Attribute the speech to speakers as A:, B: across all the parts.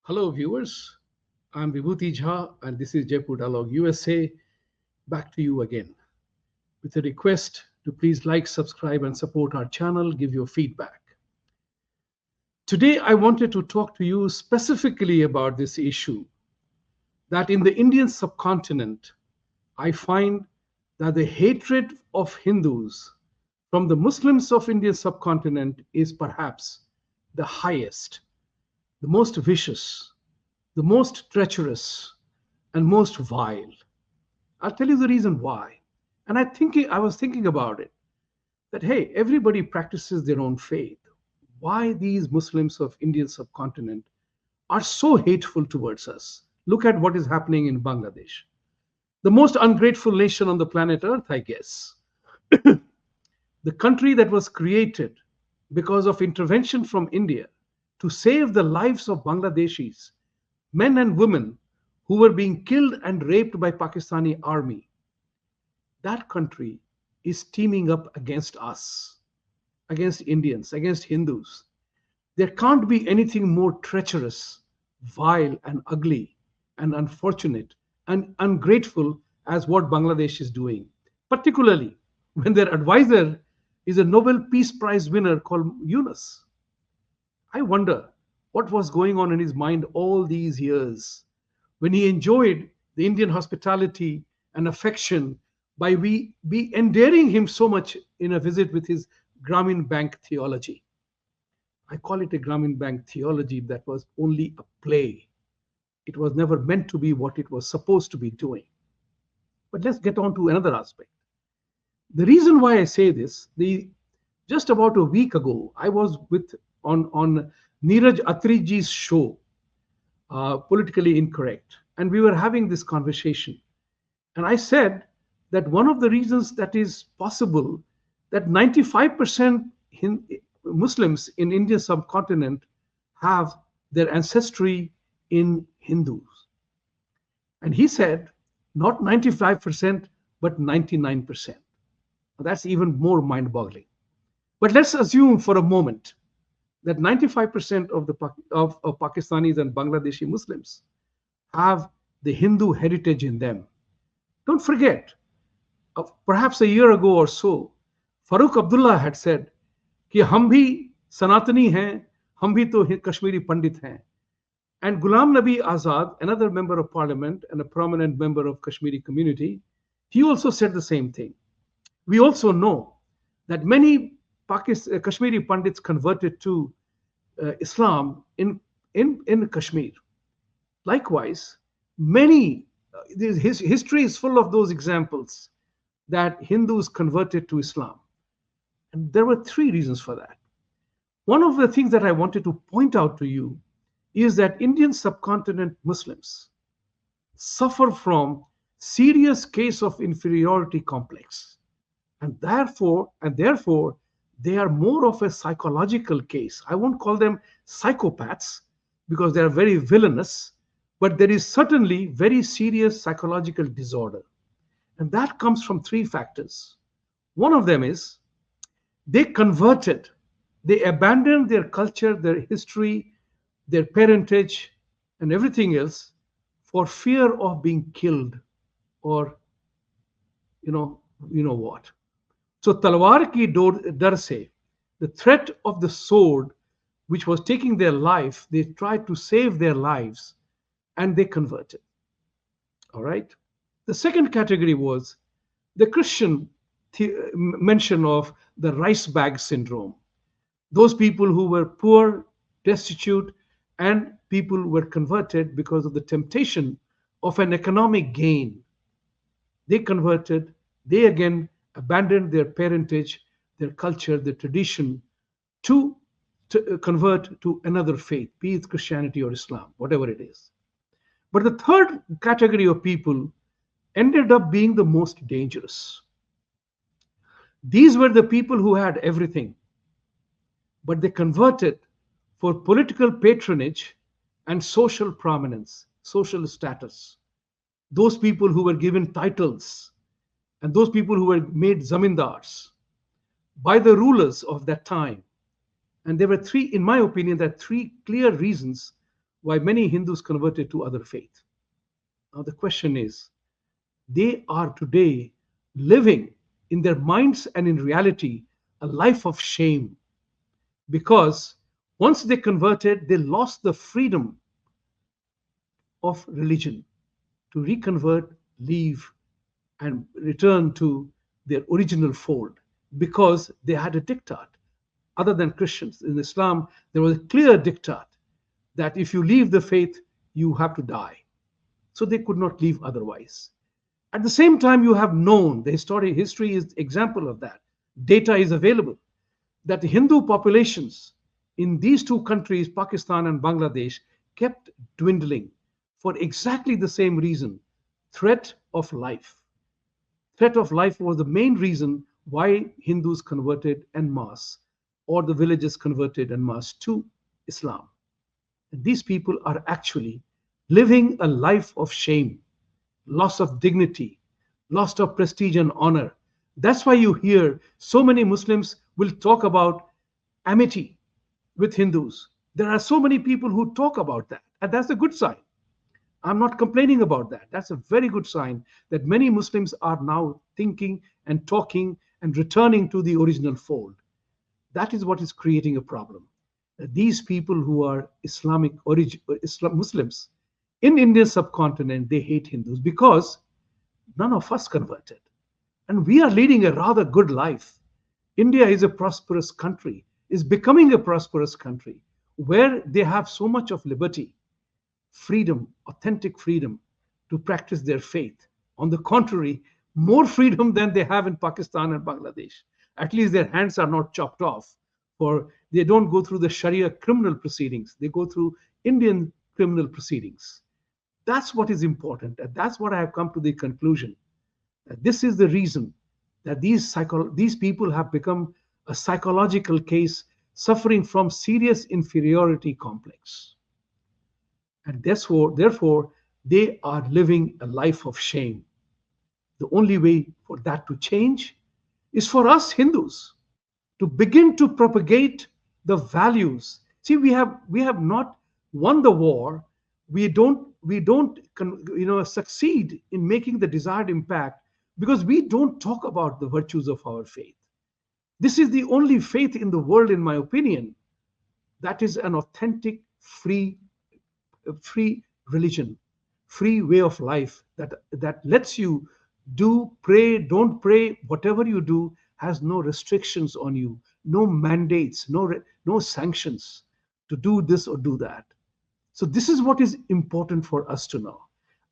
A: Hello, viewers. I'm Vibhuti Jha, and this is Jaipur Dialogue USA. Back to you again with a request to please like, subscribe, and support our channel. Give your feedback. Today, I wanted to talk to you specifically about this issue that in the Indian subcontinent, I find that the hatred of Hindus from the Muslims of Indian subcontinent is perhaps the highest, the most vicious, the most treacherous, and most vile. I'll tell you the reason why. And I was thinking about it that hey, everybody practices their own faith. Why these Muslims of Indian subcontinent are so hateful towards us? Look at what is happening in Bangladesh, the most ungrateful nation on the planet Earth, I guess. The country that was created because of intervention from India to save the lives of Bangladeshis, men and women who were being killed and raped by Pakistani army. That country is teaming up against us, against Indians, against Hindus. There can't be anything more treacherous, vile, and ugly, and unfortunate, and ungrateful as what Bangladesh is doing, particularly when their advisor is a Nobel Peace Prize winner called Yunus. I wonder what was going on in his mind all these years when he enjoyed the Indian hospitality and affection by we be endearing him so much in a visit with his Grameen Bank theology. I call it a Grameen Bank theology that was only a play. It was never meant to be what it was supposed to be doing. But let's get on to another aspect. The reason why I say this, just about a week ago, I was on Neeraj Atriji's show, Politically Incorrect, and we were having this conversation. And I said that one of the reasons that is possible that 95% Muslims in Indian subcontinent have their ancestry in Hindus. And he said not 95%, but 99%. That's even more mind-boggling. But let's assume for a moment that 95% of Pakistanis and Bangladeshi Muslims have the Hindu heritage in them. Don't forget, perhaps a year ago or so, Farooq Abdullah had said, कि हम भी सनातनी हैं, हम भी तो Kashmiri Pandit हैं. And Ghulam Nabi Azad, another member of parliament and a prominent member of Kashmiri community, he also said the same thing. We also know that many Kashmiri Pandits converted to Islam in Kashmir. Likewise, his history is full of those examples that Hindus converted to Islam. And there were three reasons for that. One of the things that I wanted to point out to you is that Indian subcontinent Muslims suffer from serious case of inferiority complex. And therefore, they are more of a psychological case. I won't call them psychopaths because they are very villainous, but there is certainly very serious psychological disorder. And that comes from three factors. One of them is they abandoned their culture, their history, their parentage, and everything else for fear of being killed or you know what. So talwar ki dar se, the threat of the sword which was taking their life, they tried to save their lives and they converted. All right. The second category was the Christian mention of the rice bag syndrome. Those people who were poor, destitute, and people were converted because of the temptation of an economic gain. They converted, they again abandoned their parentage, their culture, their tradition to convert to another faith, be it Christianity or Islam, whatever it is. But the third category of people ended up being the most dangerous. These were the people who had everything, but they converted for political patronage and social prominence, social status. Those people who were given titles and those people who were made zamindars by the rulers of that time. And there were three, in my opinion, there are three clear reasons why many Hindus converted to other faith. Now the question is, they are today living in their minds and in reality a life of shame, because once they converted, they lost the freedom of religion to reconvert, leave, and return to their original fold, because they had a diktat. Other than Christians, in Islam, there was a clear diktat that if you leave the faith, you have to die. So they could not leave otherwise. At the same time, you have known, the history is example of that. Data is available that Hindu populations in these two countries, Pakistan and Bangladesh, kept dwindling for exactly the same reason: threat of life. Threat of life was the main reason why Hindus converted en masse, or the villages converted en masse to Islam. And these people are actually living a life of shame, loss of dignity, loss of prestige and honor. That's why you hear so many Muslims will talk about amity with Hindus. There are so many people who talk about that, and that's a good sign. I'm not complaining about that. That's a very good sign that many Muslims are now thinking and talking and returning to the original fold. That is what is creating a problem. These people who are Islamic origin, Islam Muslims in Indian subcontinent, they hate Hindus because none of us converted. And we are leading a rather good life. India is a prosperous country, is becoming a prosperous country where they have so much of liberty, freedom, authentic freedom to practice their faith. On the contrary, more freedom than they have in Pakistan and Bangladesh. At least their hands are not chopped off, for they don't go through the Sharia criminal proceedings. They go through Indian criminal proceedings. That's what is important. And that's what I have come to the conclusion. That this is the reason that these people have become a psychological case suffering from serious inferiority complex. And therefore, they are living a life of shame. The only way for that to change is for us Hindus to begin to propagate the values. See, we have not won the war. We don't succeed in making the desired impact because we don't talk about the virtues of our faith. This is the only faith in the world, in my opinion, that is an authentic, free religion, free way of life that lets you do, pray, don't pray, whatever you do has no restrictions on you, no mandates, no sanctions to do this or do that. So this is what is important for us to know.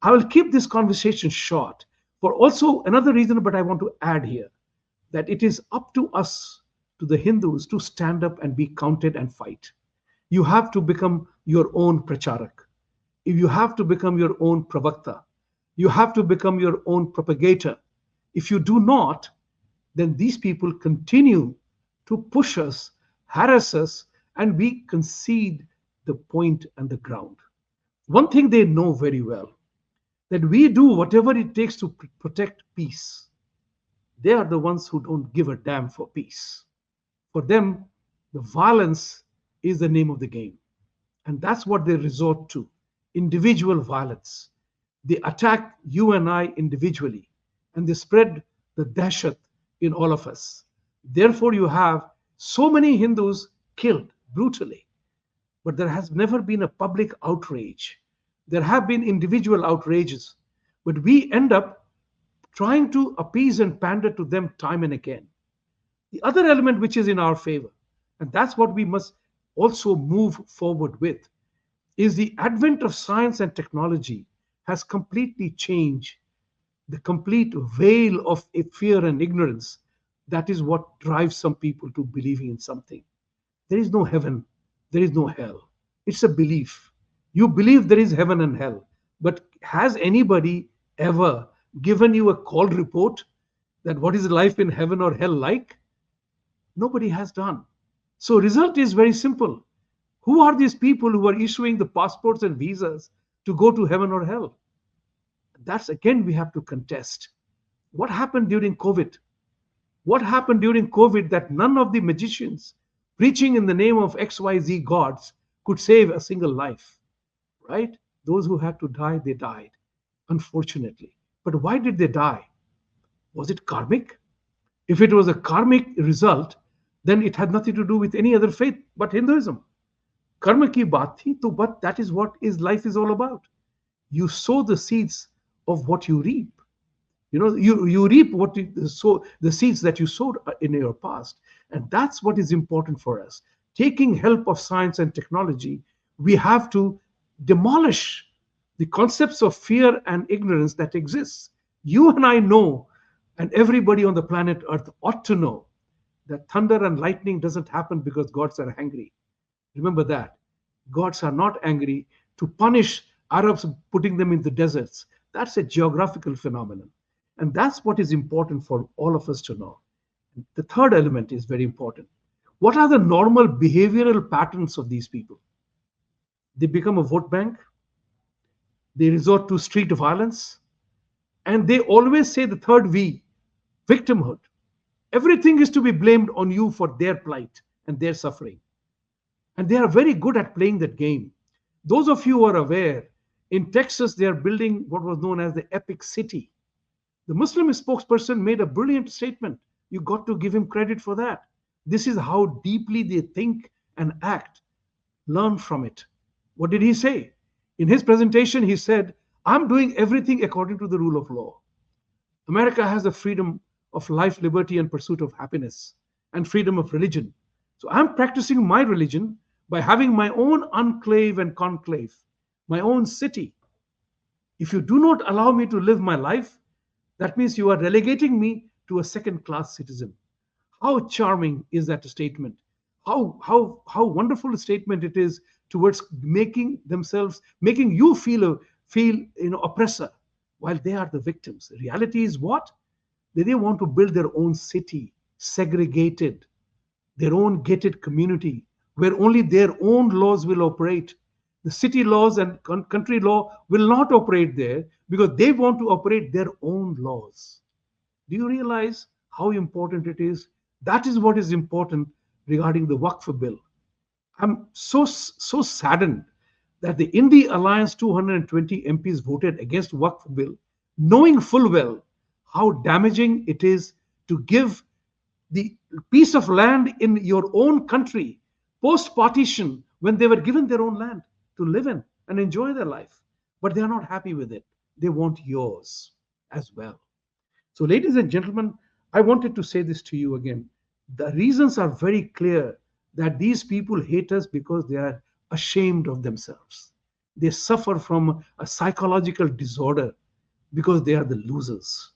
A: I will keep this conversation short for also another reason, but I want to add here that it is up to us, to the Hindus, to stand up and be counted and fight. You have to become your own pracharak. If you have to become your own pravakta, you have to become your own propagator. If you do not, then these people continue to push us, harass us, and we concede the point and the ground. One thing they know very well, that we do whatever it takes to protect peace. They are the ones who don't give a damn for peace. For them, the violence is the name of the game. And that's what they resort to, individual violence. They attack you and I individually, and they spread the dahshat in all of us. Therefore, you have so many Hindus killed brutally, but there has never been a public outrage. There have been individual outrages, but we end up trying to appease and pander to them time and again. The other element which is in our favor, and that's what we must also move forward with, is the advent of science and technology has completely changed the complete veil of fear and ignorance. That is what drives some people to believing in something. There is no heaven, there is no hell. It's a belief. You believe there is heaven and hell, but has anybody ever given you a call report that what is life in heaven or hell like? Nobody has done. So result is very simple. Who are these people who are issuing the passports and visas to go to heaven or hell? That's again we have to contest. What happened during COVID? What happened during COVID that none of the magicians preaching in the name of XYZ gods could save a single life? right? Those who had to die, they died, unfortunately. But why did they die? Was it karmic? If it was a karmic result, then it had nothing to do with any other faith but Hinduism. Karma ki baat thi, to but that is what is life is all about. You sow the seeds of what you reap. You reap what you sow, the seeds that you sowed in your past, and that's what is important for us. Taking help of science and technology, we have to demolish the concepts of fear and ignorance that exists. You and I know, and everybody on the planet earth ought to know, that thunder and lightning doesn't happen because gods are angry. Remember that. Gods are not angry to punish Arabs, putting them in the deserts. That's a geographical phenomenon. And that's what is important for all of us to know. The third element is very important. What are the normal behavioral patterns of these people? They become a vote bank, they resort to street violence, and they always say the third V, victimhood. Everything is to be blamed on you for their plight and their suffering. And they are very good at playing that game. Those of you who are aware, in Texas, they are building what was known as the Epic City. The Muslim spokesperson made a brilliant statement. You got to give him credit for that. This is how deeply they think and act. Learn from it. What did he say? In his presentation, he said, I'm doing everything according to the rule of law. America has the freedom of life, liberty, and pursuit of happiness, and freedom of religion. So I'm practicing my religion by having my own enclave and conclave, my own city. If you do not allow me to live my life, that means you are relegating me to a second class citizen. How charming is that statement? How wonderful a statement it is towards making themselves, making you feel oppressor while they are the victims. The reality is what? They want to build their own city, segregated, their own gated community, where only their own laws will operate. The city laws and country law will not operate there because they want to operate their own laws. Do you realize how important it is? That is what is important regarding the Waqf bill. I'm so saddened that the Indie Alliance 220 MPs voted against Waqf bill, knowing full well how damaging it is to give the piece of land in your own country post partition when they were given their own land to live in and enjoy their life. But they are not happy with it. They want yours as well. So, ladies and gentlemen, I wanted to say this to you again. The reasons are very clear that these people hate us because they are ashamed of themselves. They suffer from a psychological disorder because they are the losers.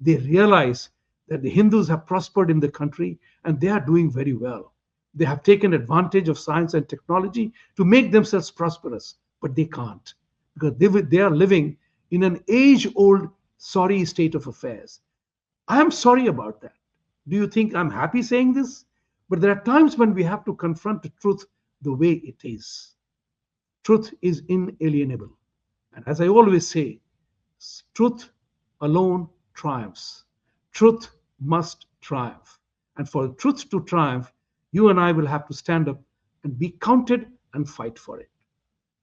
A: They realize that the Hindus have prospered in the country and they are doing very well. They have taken advantage of science and technology to make themselves prosperous, but they can't because they are living in an age-old sorry state of affairs. I am sorry about that. Do you think I'm happy saying this? But there are times when we have to confront the truth the way it is. Truth is inalienable. And as I always say, truth alone triumphs. Truth must triumph. And for truth to triumph, you and I will have to stand up and be counted and fight for it.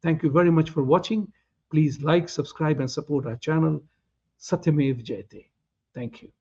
A: Thank you very much for watching. Please like, subscribe, and support our channel. Satyamev Jayate. Thank you.